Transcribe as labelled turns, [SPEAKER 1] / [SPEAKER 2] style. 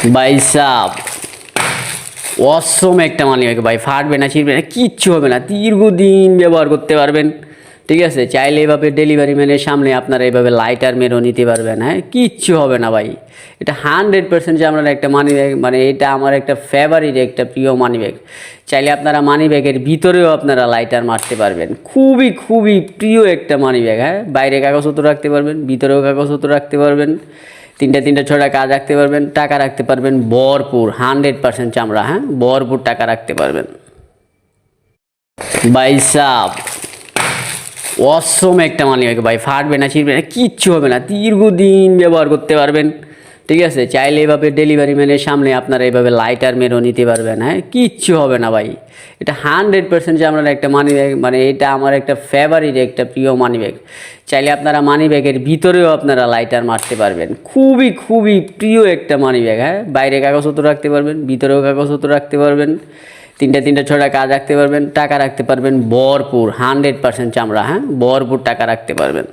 [SPEAKER 1] ভাই সাব অসম একটা money bag ভাই, ফাটবে না, ছিঁড়বে না, কিচ্ছু হবে না, দীর্ঘদিন ব্যবহার করতে পারবেন। ঠিক আছে, চাইলে এভাবে ডেলিভারি ম্যানের সামনে আপনারা এভাবে লাইটার মেরও নিতে পারবেন। হ্যাঁ, কিচ্ছু হবে না ভাই। এটা 100% যে আপনার একটা মানি ব্যাগ, মানে এটা আমার একটা ফেভারিট, একটা প্রিয় মানি ব্যাগ। চাইলে আপনারা মানি ব্যাগের ভিতরেও আপনারা লাইটার মারতে পারবেন। খুবই খুবই প্রিয় একটা মানি ব্যাগ। হ্যাঁ, বাইরে কাগজপত্র রাখতে পারবেন, ভিতরেও কাগজপত্র রাখতে পারবেন, তিনটা ছটা কাজ রাখতে পারবেন, টাকা রাখতে পারবেন ভরপুর, 100% চামড়া। হ্যাঁ, ভরপুর টাকা রাখতে পারবেন। ভাই সাব অসম একটা মানি ব্যাগ ভাই, ফাটবে না, ছিঁড়বে না, কিচ্ছু হবে না, দীর্ঘদিন ব্যবহার করতে পারবেন। ঠিক আছে, চাইলে এভাবে ডেলিভারি ম্যানের সামনে আপনারা এভাবে লাইটার মেরও নিতে পারবেন। হ্যাঁ, কিচ্ছু হবে না ভাই। এটা 100% যে আপনার একটা মানি ব্যাগ, মানে এটা আমার একটা ফেভারিট, একটা প্রিয় মানি ব্যাগ। চাইলে আপনারা মানি ব্যাগের ভিতরেও আপনারা লাইটার মারতে পারবেন। খুবই খুবই প্রিয় একটা মানি ব্যাগ। হ্যাঁ, বাইরে কাগজপত্র রাখতে পারবেন, ভিতরেও কাগজপত্র রাখতে পারবেন, তিনটা ছটা কাজ রাখতে পারবেন, টাকা রাখতে পারবেন ভরপুর, 100% চামড়া। হ্যাঁ, ভরপুর টাকা রাখতে পারবেন।